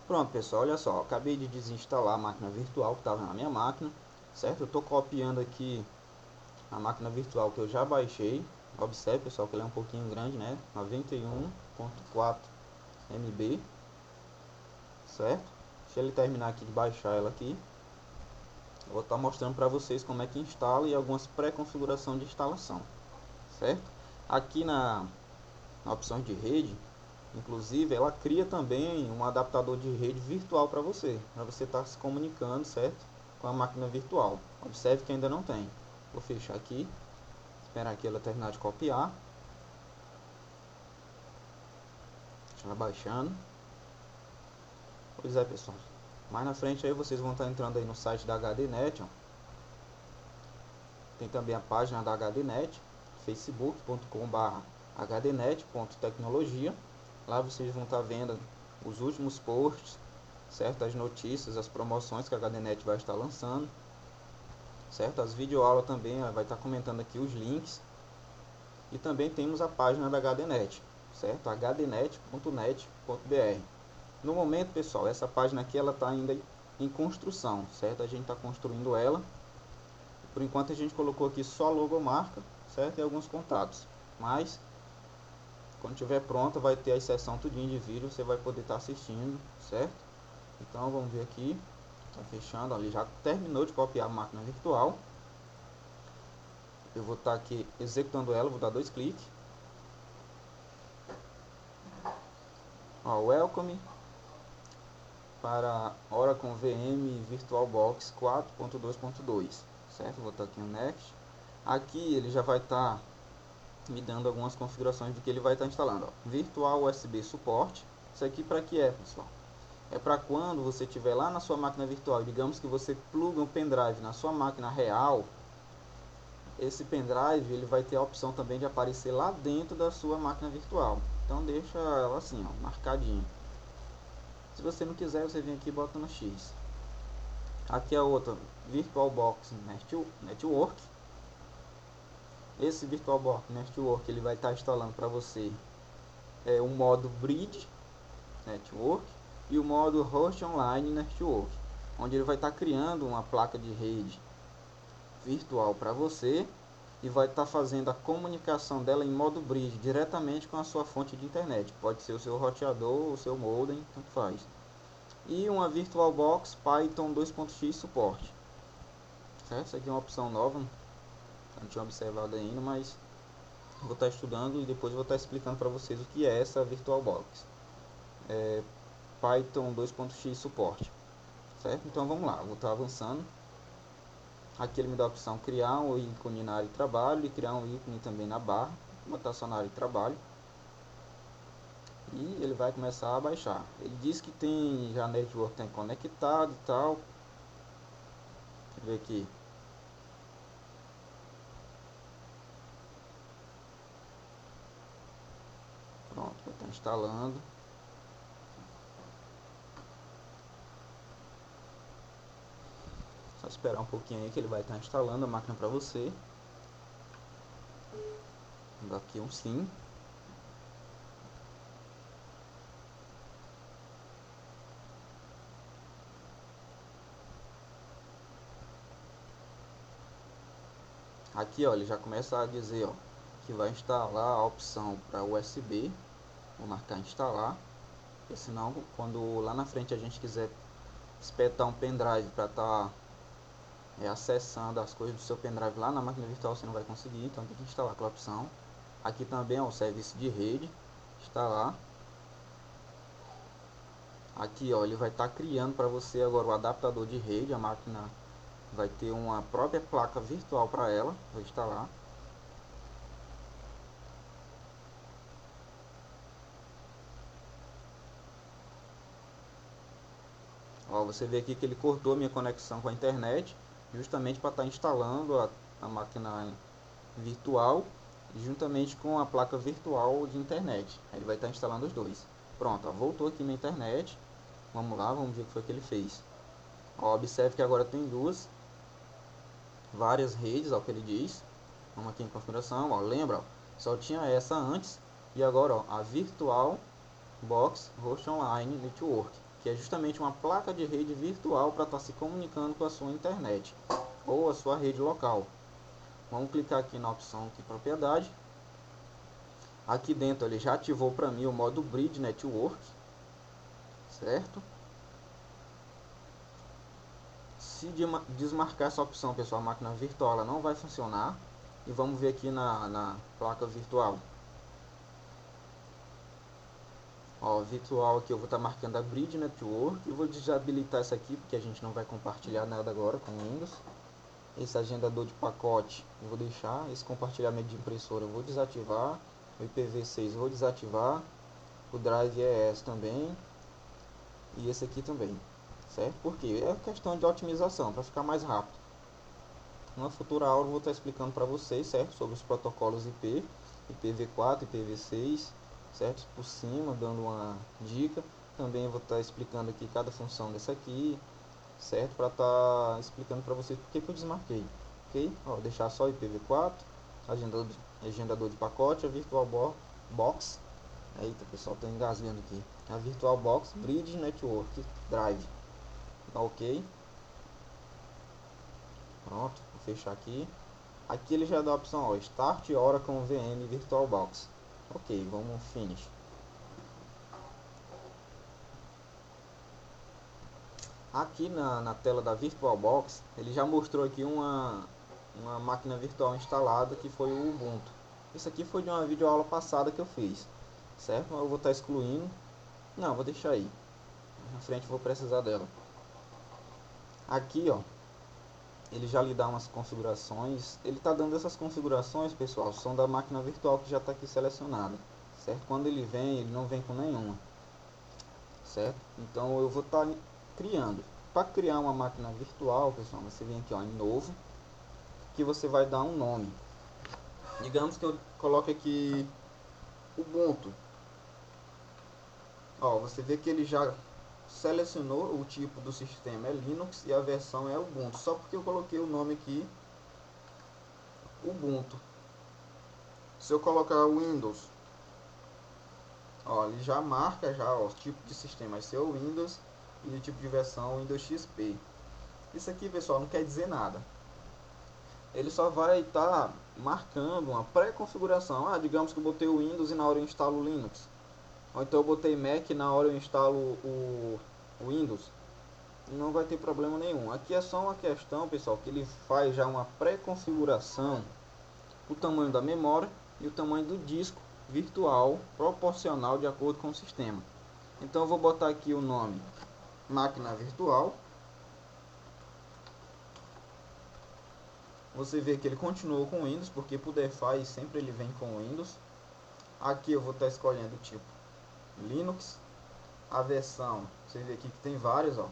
Pronto, pessoal, olha só, acabei de desinstalar a máquina virtual que estava na minha máquina, certo? Eu estou copiando aqui a máquina virtual que eu já baixei. Observe, pessoal, que ela é um pouquinho grande, né? 91.4 MB, certo? Deixa ele terminar aqui de baixar ela aqui. Eu vou estar mostrando para vocês como é que instala e algumas pré-configuração de instalação, certo? Aqui na opção de rede, inclusive ela cria também um adaptador de rede virtual para você estar se comunicando, certo? Com a máquina virtual. Observe que ainda não tem. Vou fechar aqui, esperar aqui ela terminar de copiar. Deixa ela baixando. Pois é, pessoal. Mais na frente aí vocês vão estar entrando aí no site da HDNet, ó. Tem também a página da HDNet, facebook.com/hdnet.tecnologia. Lá vocês vão estar vendo os últimos posts, certo? As notícias, as promoções que a HDNet vai estar lançando, certo? As videoaulas também, vai estar comentando aqui os links. E também temos a página da HDNet, certo? hdnet.net.br. No momento, pessoal, essa página aqui ela está ainda em construção, certo? A gente está construindo ela. Por enquanto a gente colocou aqui só a logomarca, certo? E alguns contatos. Mas quando estiver pronta vai ter a seção tudinho de vídeo, você vai poder estar assistindo, certo? Então vamos ver aqui. Está fechando ali, já terminou de copiar a máquina virtual. Eu vou estar aqui executando ela, vou dar 2 cliques. Ó, welcome para Oracle VM VirtualBox 4.2.2, certo? Vou estar aqui no Next. Aqui ele já vai estar me dando algumas configurações do que ele vai estar instalando. Ó. Virtual USB suporte. Isso aqui para que é, pessoal? É para quando você estiver lá na sua máquina virtual, digamos que você pluga um pendrive na sua máquina real, esse pendrive ele vai ter a opção também de aparecer lá dentro da sua máquina virtual. Então deixa ela assim, ó, marcadinho. Se você não quiser, você vem aqui e bota no X. Aqui é outra, VirtualBox Network. Esse VirtualBox Network ele vai estar instalando para você o modo Bridge Network e o modo Host Online Network, onde ele vai estar criando uma placa de rede virtual para você e vai estar fazendo a comunicação dela em modo Bridge diretamente com a sua fonte de internet. Pode ser o seu roteador, o seu modem, tanto faz. E uma VirtualBox Python 2.x suporte. Certo? Essa aqui é uma opção nova, não tinha observado ainda, mas vou estar estudando e depois vou estar explicando para vocês o que é essa VirtualBox. Python 2.x suporte. Certo? Então vamos lá, vou estar avançando. Aqui ele me dá a opção criar um ícone na área de trabalho e criar um ícone também na barra. Vou botar só na área de trabalho. E ele vai começar a baixar. Ele diz que tem já network tem conectado e tal. Deixa eu ver aqui. Pronto, já está instalando. Só esperar um pouquinho aí que ele vai estar instalando a máquina para você. Vou dar aqui um sim. Aqui ó, ele já começa a dizer ó, que vai instalar a opção para USB. Vou marcar instalar, porque senão quando lá na frente a gente quiser espetar um pendrive para estar acessando as coisas do seu pendrive lá na máquina virtual, você não vai conseguir, então tem que instalar aquela opção. Aqui também ó, o serviço de rede, instalar. Aqui ó, ele vai estar criando para você agora o adaptador de rede, a máquina vai ter uma própria placa virtual para ela, vou instalar. Ó, você vê aqui que ele cortou minha conexão com a internet, justamente para estar instalando a máquina virtual juntamente com a placa virtual de internet. Ele vai estar instalando os dois. Pronto, ó, voltou aqui na internet. Vamos lá, vamos ver o que foi que ele fez. Ó, observe que agora tem várias redes, ó, que ele diz. Vamos aqui em configuração, ó, lembra, ó, só tinha essa antes e agora ó, a Virtual Box Host Online Network. que é justamente uma placa de rede virtual para estar se comunicando com a sua internet ou a sua rede local. Vamos clicar aqui na opção de propriedade. Aqui dentro ele já ativou para mim o modo Bridge Network, certo? Se desmarcar essa opção, pessoal, a máquina virtual ela não vai funcionar. E vamos ver aqui na placa virtual. Ó, virtual aqui eu vou estar marcando a Bridge Network. Eu vou desabilitar essa aqui porque a gente não vai compartilhar nada agora com o Windows. Esse agendador de pacote eu vou deixar. Esse compartilhamento de impressora eu vou desativar. O IPv6 eu vou desativar. O Drive ES também. E esse aqui também, certo? Porque é questão de otimização, para ficar mais rápido. Numa futura aula eu vou estar explicando para vocês, certo? Sobre os protocolos IP, IPv4, IPv6, certo? Por cima, dando uma dica. Também eu vou estar explicando aqui cada função dessa aqui, certo? Para estar explicando para vocês porque que eu desmarquei, ok? Ó, deixar só IPv4, agendador de pacote, a VirtualBox. Eita, pessoal, tô engasgando aqui. A VirtualBox Bridge Network Drive. Ok. Pronto, vou fechar aqui. Aqui ele já dá a opção, ó, Start Hora com VM VirtualBox. Ok, vamos Finish. Aqui na tela da VirtualBox, ele já mostrou aqui uma máquina virtual instalada que foi o Ubuntu. Isso aqui foi de uma videoaula passada que eu fiz, certo? Eu vou estar excluindo. Não, vou deixar aí. Na frente eu vou precisar dela. Aqui, ó, ele já lhe dá umas configurações. Ele está dando essas configurações, pessoal, são da máquina virtual que já está aqui selecionada, certo? Quando ele não vem com nenhuma, certo? Então eu vou estar criando. Para criar uma máquina virtual, pessoal, você vem aqui, ó, em novo, que você vai dar um nome. Digamos que eu coloque aqui Ubuntu. Ó, você vê que ele já selecionou o tipo do sistema é Linux e a versão é Ubuntu, só porque eu coloquei o nome aqui Ubuntu. Se eu colocar Windows, ó, ele já marca já, ó, o tipo de sistema vai ser o Windows e o tipo de versão Windows XP. Isso aqui, pessoal, não quer dizer nada. Ele só vai estar marcando uma pré-configuração. Ah, digamos que eu botei o Windows e na hora eu instalo o Linux. Ou então eu botei Mac e na hora eu instalo o Windows. Não vai ter problema nenhum. Aqui é só uma questão, pessoal, que ele faz já uma pré-configuração, o tamanho da memória e o tamanho do disco virtual proporcional de acordo com o sistema. Então eu vou botar aqui o nome máquina virtual. Você vê que ele continuou com Windows, porque por default sempre ele vem com Windows. Aqui eu vou estar escolhendo o tipo Linux. A versão, você vê aqui que tem várias, ó.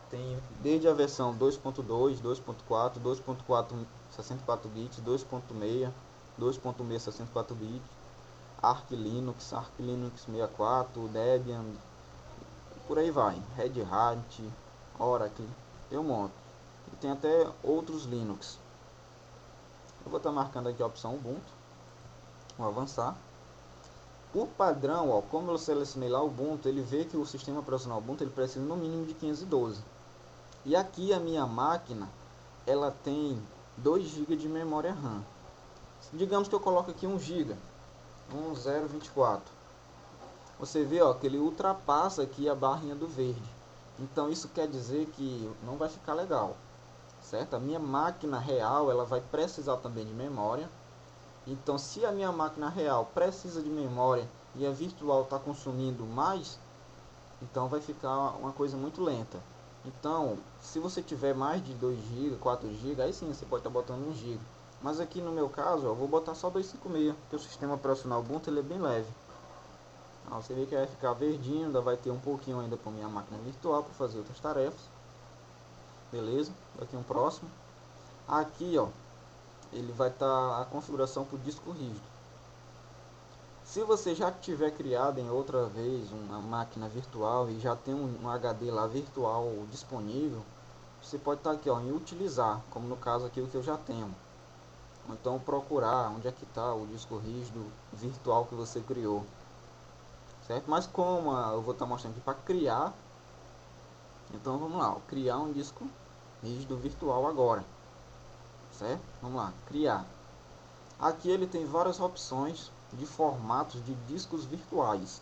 Tem desde a versão 2.2, 2.4, 2.4 64 bits, 2.6, 2.6 64 bits, Arch Linux 64, Debian, por aí vai, Red Hat, Oracle, tem um monte. E tem até outros Linux. Eu vou estar marcando aqui a opção Ubuntu. Vou avançar. Por padrão, ó, como eu selecionei lá o Ubuntu, ele vê que o sistema operacional Ubuntu ele precisa no mínimo de 512. E aqui a minha máquina, ela tem 2 GB de memória RAM. Digamos que eu coloco aqui 1 GB, 1024. Você vê, ó, que ele ultrapassa aqui a barrinha do verde. Então isso quer dizer que não vai ficar legal, certo? A minha máquina real, ela vai precisar também de memória. Então se a minha máquina real precisa de memória e a virtual está consumindo mais, então vai ficar uma coisa muito lenta. Então, se você tiver mais de 2 GB, 4 GB, aí sim você pode estar botando 1 GB. Mas aqui no meu caso, ó, eu vou botar só 256, porque o sistema operacional Ubuntu ele é bem leve. Ó, você vê que vai ficar verdinho, ainda vai ter um pouquinho ainda para minha máquina virtual para fazer outras tarefas. Beleza? Aqui um próximo. Aqui, ó, ele vai estar a configuração para o disco rígido. Se você já tiver criado em outra vez uma máquina virtual e já tem um HD lá virtual disponível, você pode estar aqui, ó, em utilizar, como no caso aqui o que eu já tenho. Então procurar onde é que está o disco rígido virtual que você criou, certo? Mas como eu vou estar mostrando aqui para criar, Então vamos lá, ó, criar um disco rígido virtual agora, certo? Vamos lá, criar. Aqui ele tem várias opções de formatos de discos virtuais.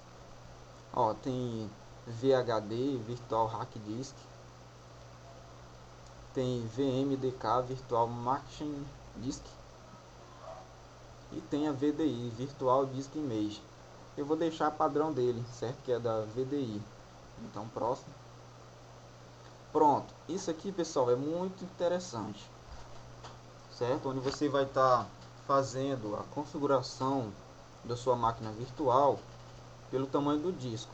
Ó, tem VHD, Virtual Hard Disk, tem VMDK, Virtual Machine Disk, e tem a VDI, Virtual Disk Image. Eu vou deixar padrão dele, certo? Que é da VDI. Então, próximo. Pronto. Isso aqui, pessoal, é muito interessante, certo? Onde você vai estar fazendo a configuração da sua máquina virtual pelo tamanho do disco.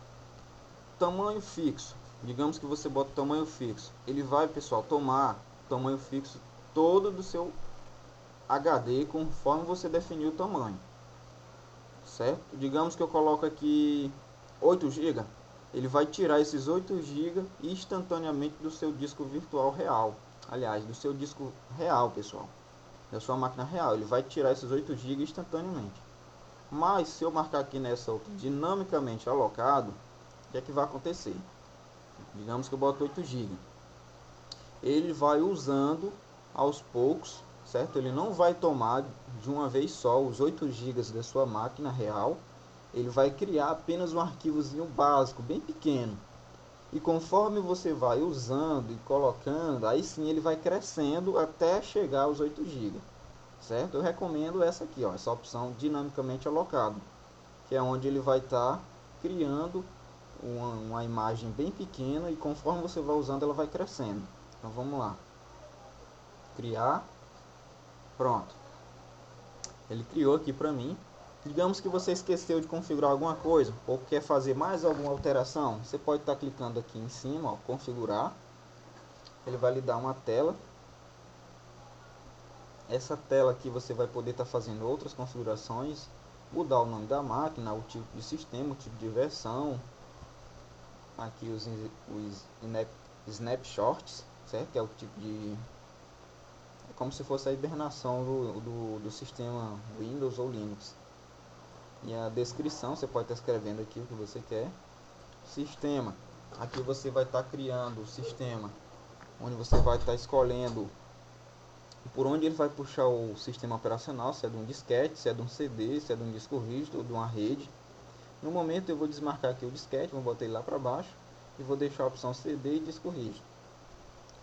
Tamanho fixo. Digamos que você bota tamanho fixo. Ele vai, pessoal, tomar tamanho fixo todo do seu HD conforme você definiu o tamanho, certo? Digamos que eu coloco aqui 8 GB, ele vai tirar esses 8 GB instantaneamente do seu disco virtual real. Aliás, do seu disco real, pessoal, da sua máquina real, ele vai tirar esses 8 GB instantaneamente. Mas se eu marcar aqui nessa outra dinamicamente alocado, o que é que vai acontecer? Digamos que eu boto 8 GB, ele vai usando aos poucos, certo? Ele não vai tomar de uma vez só os 8 GB da sua máquina real. Ele vai criar apenas um arquivozinho básico, bem pequeno. E conforme você vai usando e colocando, aí sim ele vai crescendo até chegar aos 8 GB, certo? Eu recomendo essa aqui, ó, essa opção dinamicamente alocado, que é onde ele vai estar criando uma imagem bem pequena e conforme você vai usando ela vai crescendo. Então vamos lá, criar, pronto, ele criou aqui para mim. Digamos que você esqueceu de configurar alguma coisa ou quer fazer mais alguma alteração, você pode estar clicando aqui em cima, ó, configurar. Ele vai lhe dar uma tela. Essa tela aqui você vai poder estar fazendo outras configurações, mudar o nome da máquina, o tipo de sistema, o tipo de versão. Aqui os snapshots, certo? Que é o tipo de... é como se fosse a hibernação do sistema Windows ou Linux. E a descrição, você pode estar escrevendo aqui o que você quer. Sistema, aqui você vai estar criando o sistema, onde você vai estar escolhendo por onde ele vai puxar o sistema operacional, se é de um disquete, se é de um CD, se é de um disco rígido ou de uma rede. No momento eu vou desmarcar aqui o disquete, vou botar ele lá para baixo e vou deixar a opção CD e disco rígido,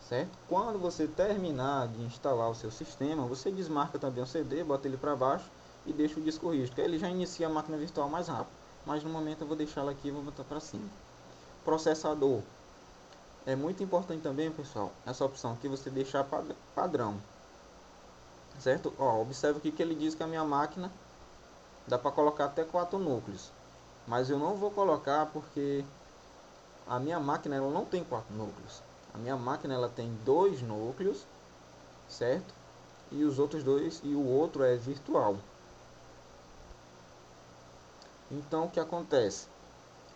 certo? Quando você terminar de instalar o seu sistema, você desmarca também o CD, bota ele para baixo e deixa o disco rígido, que aí ele já inicia a máquina virtual mais rápido. Mas no momento eu vou deixá-la aqui e vou botar para cima. Processador, é muito importante também, pessoal, essa opção aqui você deixar padrão, certo? Ó, observe aqui que ele diz que a minha máquina dá para colocar até 4 núcleos, mas eu não vou colocar porque a minha máquina ela não tem 4 núcleos. A minha máquina ela tem 2 núcleos, certo? E os outros dois, e o outro é virtual. Então o que acontece?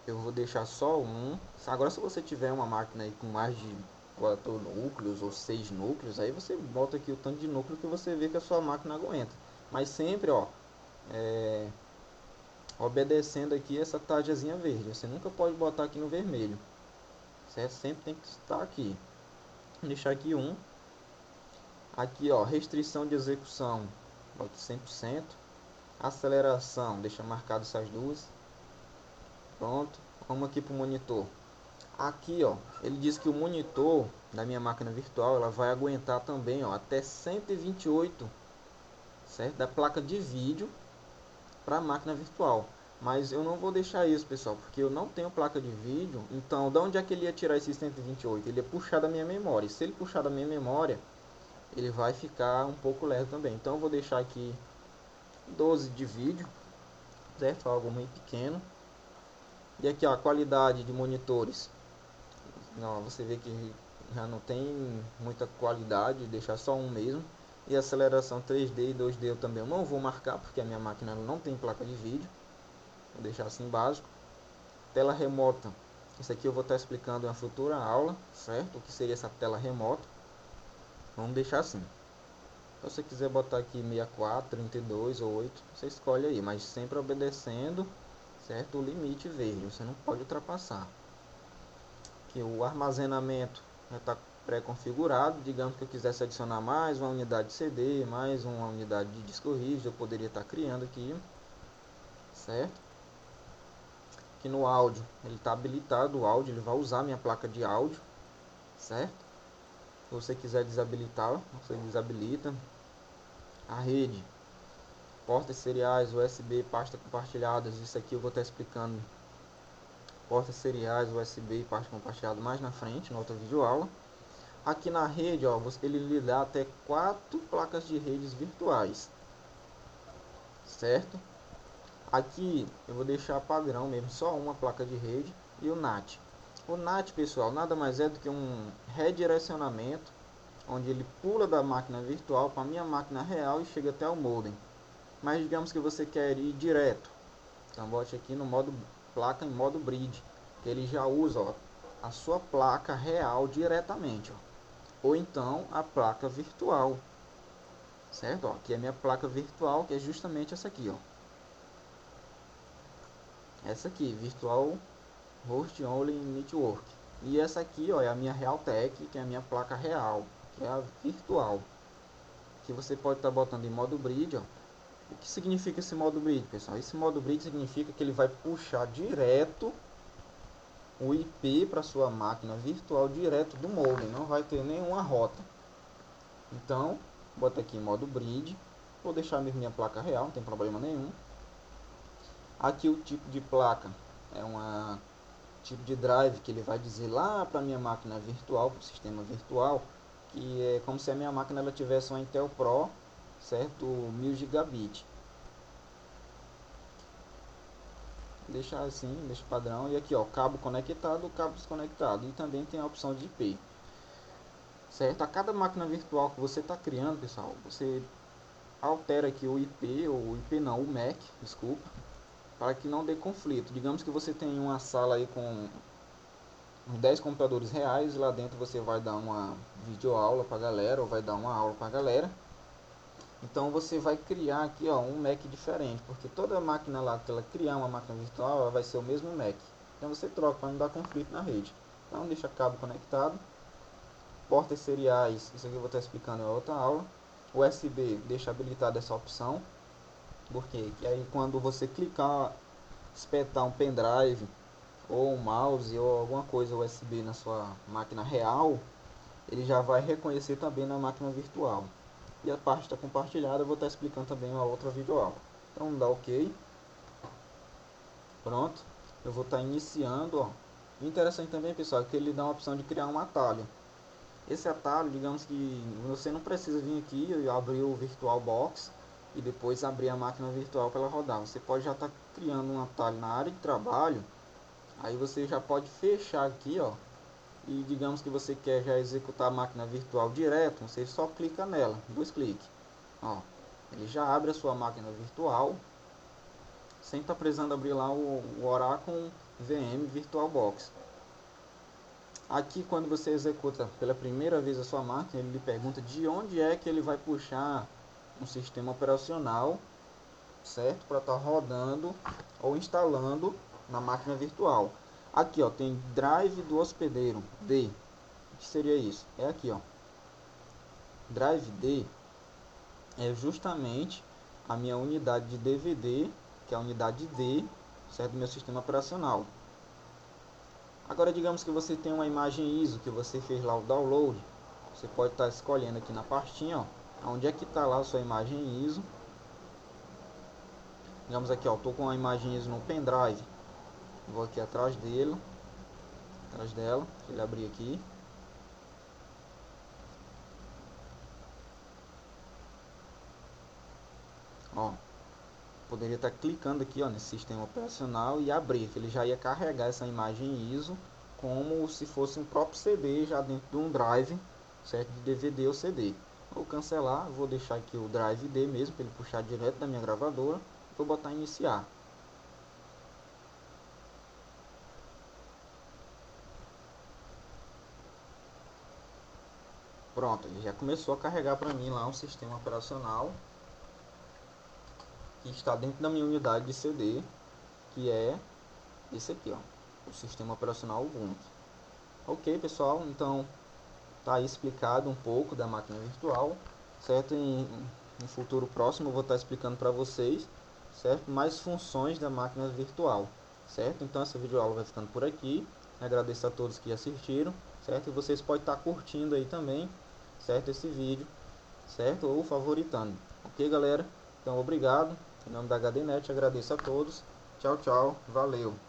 Eu vou deixar só um. Agora se você tiver uma máquina aí com mais de 4 núcleos ou 6 núcleos, aí você bota aqui o tanto de núcleo que você vê que a sua máquina aguenta. Mas sempre, ó, obedecendo aqui essa tajazinha verde. Você nunca pode botar aqui no vermelho, certo? Sempre tem que estar aqui. Vou deixar aqui um. Aqui, ó, restrição de execução, bota 100%. Aceleração, deixa marcado essas duas. Pronto. Vamos aqui para o monitor. Aqui, ó, ele diz que o monitor da minha máquina virtual ela vai aguentar também, ó, até 128, certo? Da placa de vídeo para a máquina virtual. Mas eu não vou deixar isso, pessoal, porque eu não tenho placa de vídeo. Então, de onde é que ele ia tirar esse 128? Ele ia puxar da minha memória. E se ele puxar da minha memória, ele vai ficar um pouco lento também. Então, eu vou deixar aqui 12 de vídeo, certo? Algo muito pequeno. E aqui, ó, a qualidade de monitores. Não, você vê que já não tem muita qualidade, deixar só um mesmo. E aceleração 3D e 2D eu também não vou marcar, porque a minha máquina não tem placa de vídeo. Vou deixar assim básico. Tela remota, isso aqui eu vou estar explicando em uma futura aula, certo? O que seria essa tela remota. Vamos deixar assim. Se você quiser botar aqui 64, 32 ou 8, você escolhe aí, mas sempre obedecendo, certo, o limite verde, você não pode ultrapassar. que o armazenamento já está pré-configurado. Digamos que eu quisesse adicionar mais uma unidade de CD, mais uma unidade de disco rígido, eu poderia estar criando aqui, certo? Aqui no áudio, ele está habilitado o áudio, ele vai usar minha placa de áudio, certo? Se você quiser desabilitar, você desabilita. A rede, portas seriais, USB, pasta compartilhadas, isso aqui eu vou estar explicando. Portas seriais, USB e pasta compartilhada mais na frente, na outra videoaula. Aqui na rede, ó, ele lhe dá até 4 placas de redes virtuais, certo? Aqui eu vou deixar padrão mesmo, só uma placa de rede e o NAT. O NAT, pessoal, nada mais é do que um redirecionamento, onde ele pula da máquina virtual para a minha máquina real e chega até o modem. Mas digamos que você quer ir direto, então bote aqui no modo placa em modo bridge, que ele já usa, ó, a sua placa real diretamente, ó. Ou então a placa virtual, certo? Ó, aqui é a minha placa virtual, que é justamente essa aqui, ó. Essa aqui, Virtual Host Only Network. E essa aqui, ó, é a minha Realtek, que é a minha placa real, que é a virtual. Que você pode estar botando em modo bridge, ó. O que significa esse modo bridge, pessoal? Esse modo bridge significa que ele vai puxar direto o IP para sua máquina virtual direto do modem, não vai ter nenhuma rota. Então, bota aqui em modo bridge, vou deixar minha placa real, não tem problema nenhum. Aqui o tipo de placa é uma tipo de drive que ele vai dizer lá para minha máquina virtual, para o sistema virtual, que é como se a minha máquina ela tivesse uma Intel Pro, certo, 1000 gigabit. Deixar assim, deixa padrão. E aqui, ó, cabo conectado, cabo desconectado. E também tem a opção de IP, certo? A cada máquina virtual que você está criando, pessoal, você altera aqui o IP, ou o IP não, o MAC, desculpa, para que não dê conflito. Digamos que você tem uma sala aí com uns 10 computadores reais, e lá dentro você vai dar uma videoaula para a galera, ou vai dar uma aula para a galera. Então você vai criar aqui, ó, um Mac diferente, porque toda máquina lá que ela criar uma máquina virtual, ela vai ser o mesmo Mac. Então você troca para não dar conflito na rede. Então deixa cabo conectado. Portas seriais, isso aqui eu vou estar explicando em outra aula. USB, deixa habilitada essa opção, porque aí quando você clicar, espetar um pendrive ou um mouse ou alguma coisa USB na sua máquina real, ele já vai reconhecer também na máquina virtual. E a pasta compartilhada eu vou estar explicando também em uma outra videoaula. Então dá OK. Pronto. Eu vou estar iniciando, ó. O interessante também, pessoal, é que ele dá a opção de criar um atalho. Esse atalho, digamos que você não precisa vir aqui e abrir o VirtualBox e depois abrir a máquina virtual para ela rodar. Você pode já estar criando um atalho na área de trabalho. Aí você já pode fechar aqui, ó. E digamos que você quer já executar a máquina virtual direto, você só clica nela, 2 cliques. Ó, ele já abre a sua máquina virtual sem estar precisando abrir lá o Oracle VM VirtualBox. Aqui, quando você executa pela primeira vez a sua máquina, ele lhe pergunta de onde é que ele vai puxar um sistema operacional, certo, para estar rodando ou instalando na máquina virtual. Aqui, ó, tem drive do hospedeiro D. O que seria isso? É aqui, ó. Drive D é justamente a minha unidade de DVD, que é a unidade D, certo, do meu sistema operacional. Agora, digamos que você tem uma imagem ISO que você fez lá o download, você pode estar escolhendo aqui na pastinha, ó, onde é que está lá a sua imagem ISO. Digamos aqui, ó, estou com a imagem ISO no pendrive, vou aqui atrás dela, deixa ele abrir aqui. Ó, poderia estar clicando aqui, ó, nesse sistema operacional e abrir, que ele já ia carregar essa imagem ISO como se fosse um próprio CD já dentro de um drive, certo, de DVD ou CD. Vou cancelar, vou deixar aqui o drive D mesmo para ele puxar direto da minha gravadora. Vou botar iniciar. Pronto, ele já começou a carregar para mim lá um sistema operacional que está dentro da minha unidade de CD, que é esse aqui, ó, o sistema operacional Ubuntu. Ok, pessoal, então tá aí explicado um pouco da máquina virtual, certo? Em futuro próximo eu vou estar explicando para vocês, certo? Mais funções da máquina virtual, certo? Então essa videoaula vai ficando por aqui. Agradeço a todos que assistiram, certo? E vocês podem estar curtindo aí também, certo? Esse vídeo, certo? Ou favoritando. Ok, galera? Então obrigado. Em nome da HDNet, agradeço a todos. Tchau, tchau. Valeu.